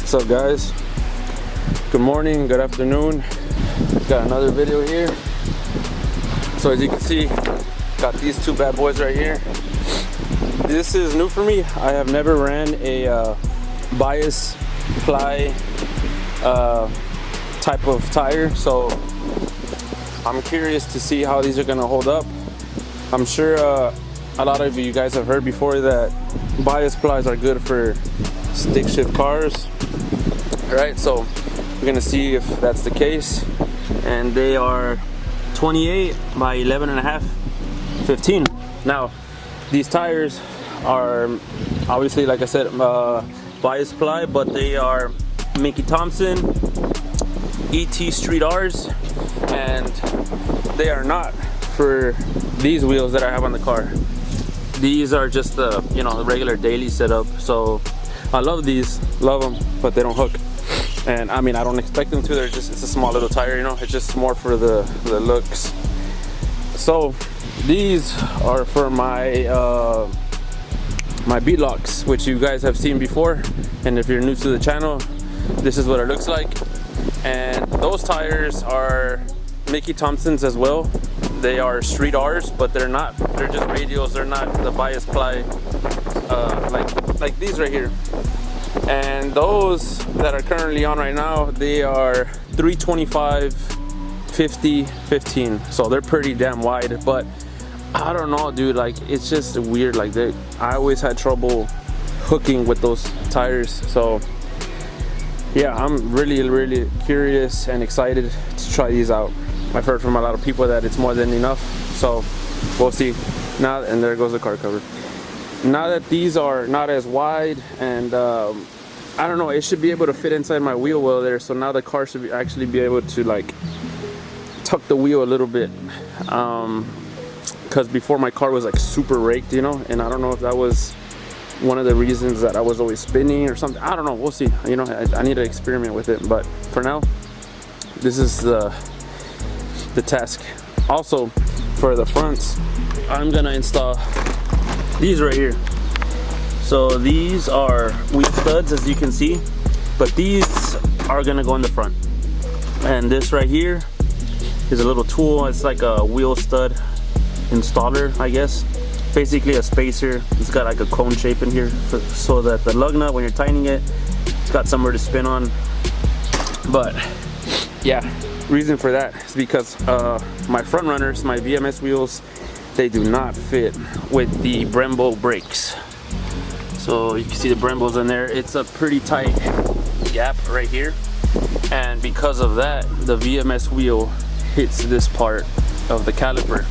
What's up, guys? Good morning, good afternoon. Got another video here. So as you can see, got these two bad boys right here. This is new for me. I have never ran a Bias Ply type of tire, so I'm curious to see how these are gonna hold up. I'm sure a lot of you guys have heard before that Bias Plies are good for stick shift cars. Alright, so we're gonna see if that's the case. And they are 28 by 11 and a half, 15. Now, these tires are obviously, like I said, Bias Ply, but they are Mickey Thompson ET Street R's, and they are not for these wheels that I have on the car. These are just the, you know, the regular daily setup. So I love these, love them, but they don't hook. And I mean, I don't expect them to. They're just, it's a small little tire, you know. It's just more for the looks. So these are for my my bead locks, which you guys have seen before. And if you're new to the channel, this is what it looks like. And those tires are Mickey Thompson's as well. They are Street R's, but they're not. They're just radials. They're not the Bias Ply like these right here. And those that are currently on right now, they are 325, 50, 15. So they're pretty damn wide, but I don't know, dude, like it's just weird. Like I always had trouble hooking with those tires. So yeah, I'm really curious and excited to try these out. I've heard from a lot of people that it's more than enough, so we'll see. Now, and there goes the car cover. Now that these are not as wide, and I don't know, it should be able to fit inside my wheel well there. So now the car should actually be able to like tuck the wheel a little bit, because before my car was like super raked, you know, and I don't know if that was one of the reasons that I was always spinning or something. I don't know, we'll see. You know, I need to experiment with it, but for now, this is the task. Also, for the fronts, I'm gonna install these right here. So these are wheel studs, as you can see, but these are gonna go in the front. And this right here is a little tool. It's like a wheel stud installer, I guess. Basically a spacer. It's got like a cone shape in here so that the lug nut, when you're tightening it, it's got somewhere to spin on. But yeah, reason for that is because my front runners, my VMS wheels, they do not fit with the Brembo brakes. So you can see the Brembos in there. It's a pretty tight gap right here, and because of that, the VMS wheel hits this part of the caliper.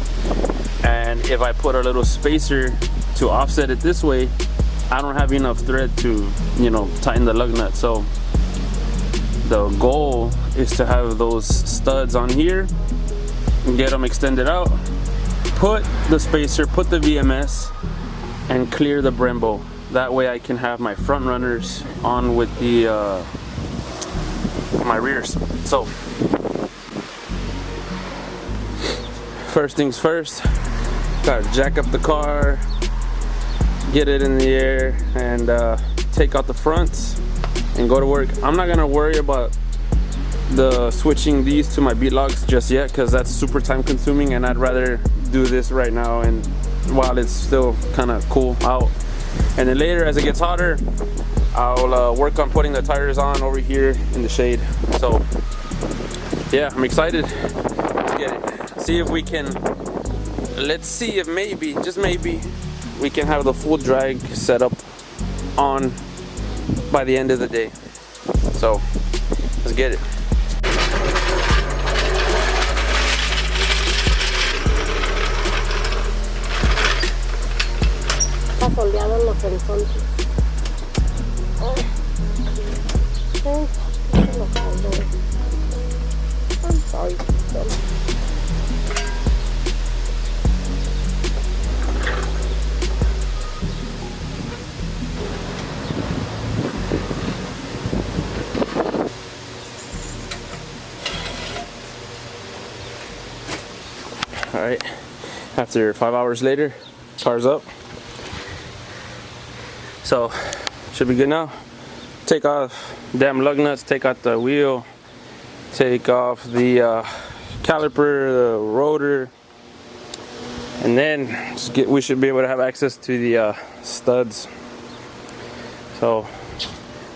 And if I put a little spacer to offset it this way, I don't have enough thread to, you know, tighten the lug nut. So the goal is to have those studs on here and get them extended out, put the spacer, put the VMS, and clear the Brembo. That way I can have my front runners on with the my rears. So first things first, gotta jack up the car, get it in the air, and take out the fronts and go to work. I'm not gonna worry about the switching these to my bead locks just yet, because that's super time consuming, and I'd rather do this right now and while it's still kind of cool out. And then later, as it gets hotter, I'll work on putting the tires on over here in the shade. So yeah, I'm excited. Let's get it. See if we can, let's see if maybe, just maybe, we can have the full drag setup on by the end of the day. So let's get it. Soleado en los horizontes. I'm sorry. All right, after 5 hours later, car's up. So should be good now. take off damn lug nuts, take out the wheel, take off the caliper, the rotor, and then we should be able to have access to the studs. So,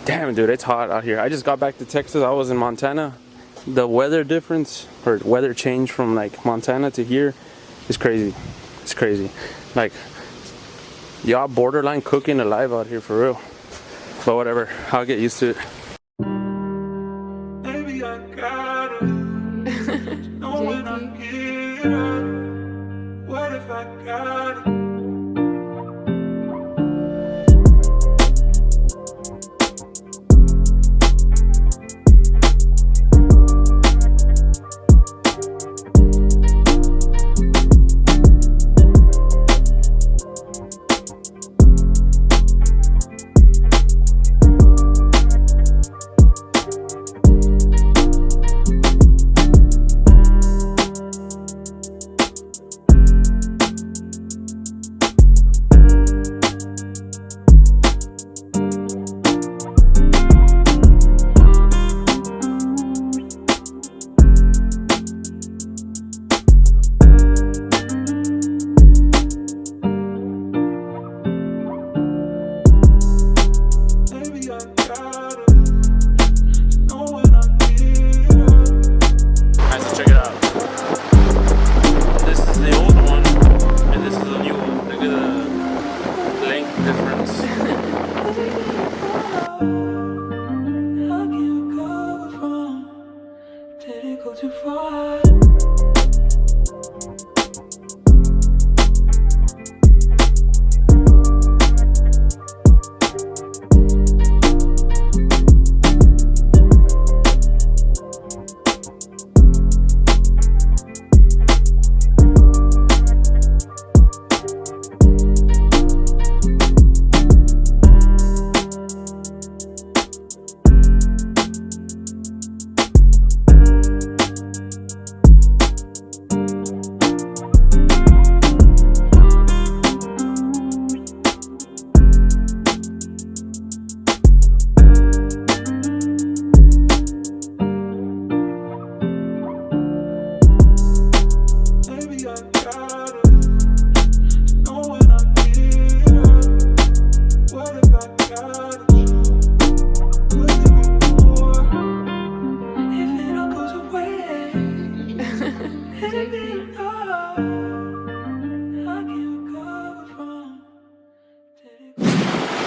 damn dude, it's hot out here. I just got back to Texas. I was in Montana. The weather difference or weather change from like Montana to here is crazy. It's crazy. Like, y'all borderline cooking alive out here for real. But whatever, I'll get used to it. Maybe I gotta know when I get up. What if I gotta?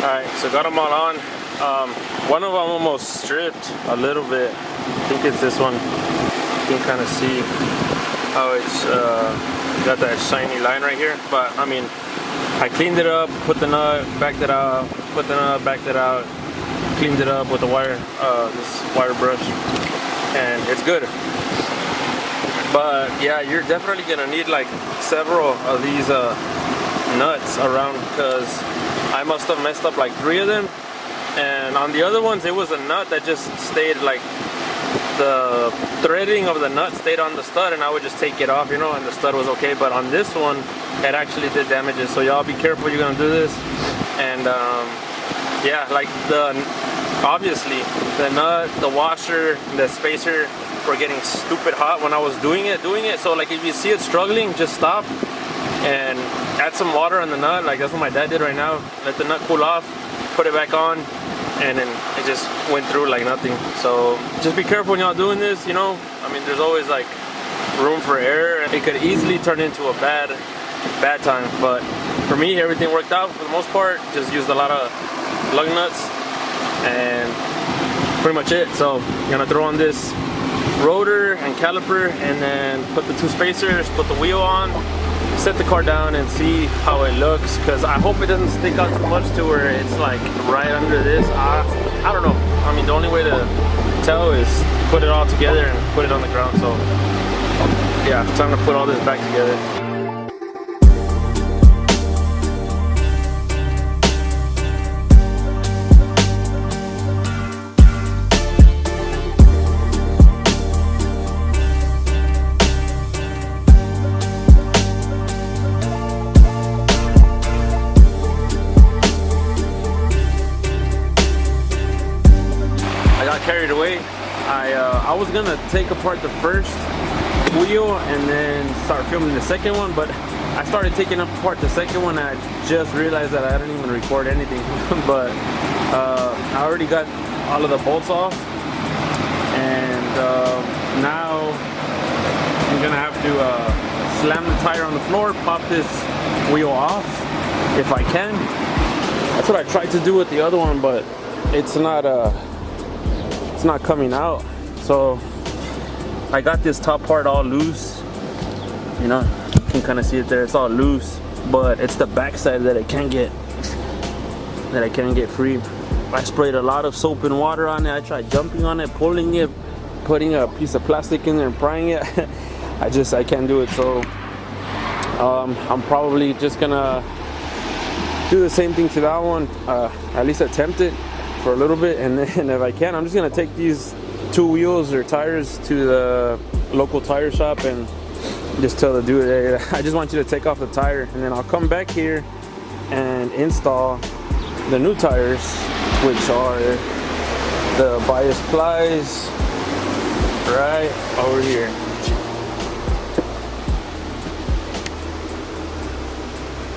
Alright, so got them all on. One of them almost stripped a little bit. I think it's this one. You can kind of see how it's got that shiny line right here. But I mean, I cleaned it up, put the nut, backed it out, put the nut, backed it out, cleaned it up with the wire, this wire brush, and it's good. But yeah, you're definitely gonna need like several of these nuts around, because I must have messed up like 3 of them, and on the other ones it was a nut that just stayed, like the threading of the nut stayed on the stud, and I would just take it off, you know, and the stud was okay. But on this one it actually did damages, so y'all be careful you're gonna do this. And yeah, like obviously the nut, the washer, the spacer were getting stupid hot when I was doing it. So like if you see it struggling, just stop and add some water on the nut. Like that's what my dad did right now. Let the nut cool off, put it back on, and then it just went through like nothing. So just be careful when y'all doing this, you know. I mean, there's always like room for error, and it could easily turn into a bad time. But for me, everything worked out for the most part. Just used a lot of lug nuts and pretty much it. So I'm gonna throw on this rotor and caliper, and then put the 2 spacers, put the wheel on, set the car down, and see how it looks, because I hope it doesn't stick out too much to where it's like right under this. I don't know. I mean, the only way to tell is put it all together and put it on the ground. So yeah, it's time to put all this back together. I was gonna take apart the first wheel and then start filming the second one, but I started taking apart the second one and I just realized that I didn't even record anything. But I already got all of the bolts off, and now I'm gonna have to slam the tire on the floor, pop this wheel off if I can. That's what I tried to do with the other one, but it's not coming out. So I got this top part all loose, you know, you can kind of see it there, it's all loose, but it's the back side that I can't get free. I sprayed a lot of soap and water on it. I tried jumping on it, pulling it, putting a piece of plastic in there and prying it. I can't do it. So I'm probably just gonna do the same thing to that one, at least attempt it for a little bit, and then if I can, I'm just gonna take these two wheels or tires to the local tire shop and just tell the dude, hey, I just want you to take off the tire, and then I'll come back here and install the new tires, which are the Bias Plies right over here.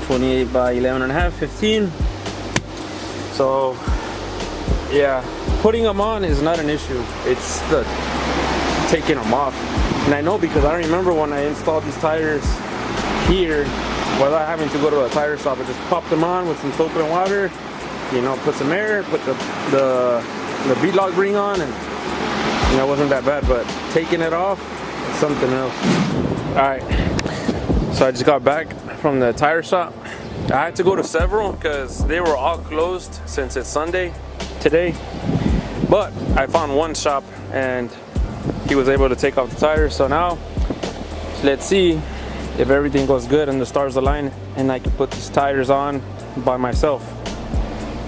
.28 by 11.5, 15. So yeah, putting them on is not an issue. It's the taking them off. And I know because I remember when I installed these tires here, without having to go to a tire shop, I just popped them on with some soap and water, you know, put some air, put the beadlock ring on, and you know, it wasn't that bad. But taking it off is something else. All right, so I just got back from the tire shop. I had to go to several because they were all closed since it's Sunday today, but I found one shop and he was able to take off the tires. So now let's see if everything goes good and the stars align and I can put these tires on by myself,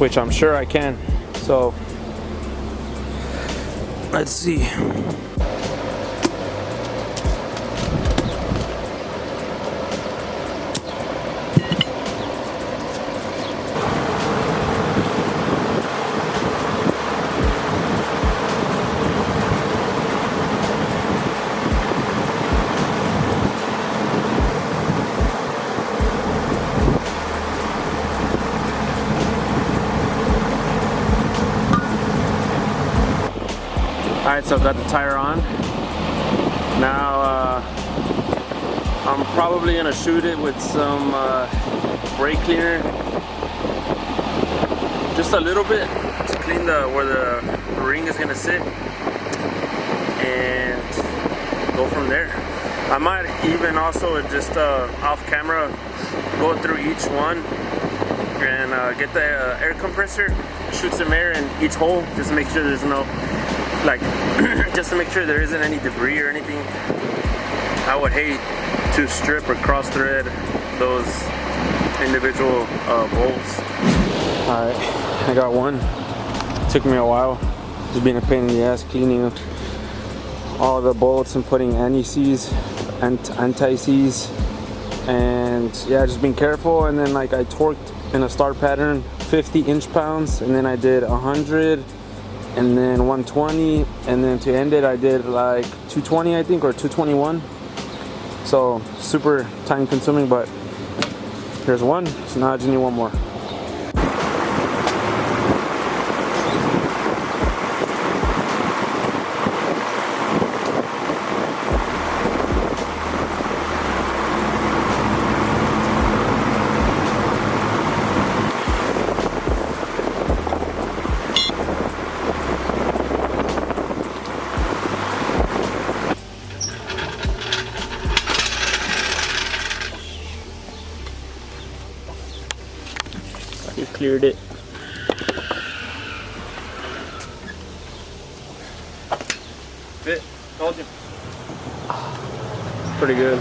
which I'm sure I can. So let's see. Alright, so I've got the tire on. Now I'm probably gonna shoot it with some brake cleaner, just a little bit to clean where the ring is gonna sit, and go from there. I might even also just off camera go through each one and get the air compressor, shoot some air in each hole, just to make sure there's no, like, just to make sure there isn't any debris or anything. I would hate to strip or cross thread those individual bolts. Alright, I got one. Took me a while, just being a pain in the ass cleaning all the bolts and putting anti-seize, anti-seize, and yeah, just being careful. And then like I torqued in a start pattern 50 inch-pounds, and then I did 100, and then 120, and then to end it I did like 220, I think, or 221. So super time consuming, but here's one, so now I just need one more. You cleared it. Fit, told you. Pretty good.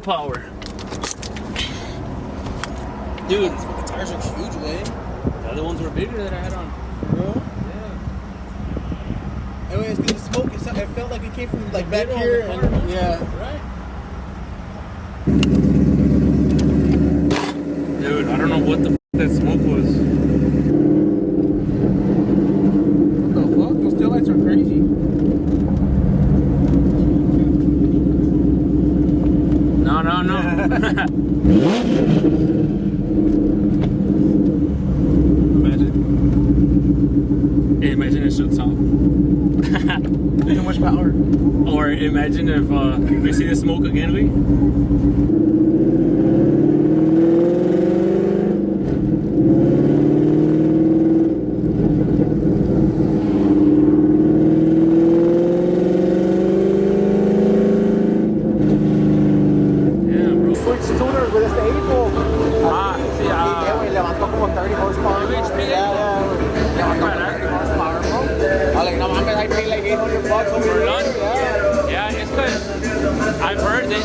power. Dude, The tires are huge, man. the other ones were bigger that I had on. Bro. Yeah. Anyways, the smoke, it felt like it came from like back Middle of here. the car, And, huh? yeah. Right. Dude, I don't know what the that smoke was. What the fuck? Those taillights are crazy. No. Imagine. Imagine it shuts off. Too much power. Or imagine if we see the smoke again, we. Switch tuner with este hijo. Sí, Güey, levantó como 30 horsepower. Yeah. Levantó como 30 horsepower, bro. I'm like, no mames, I paid like $800 over For here. lunch? Yeah. Yeah, it's good. I've heard that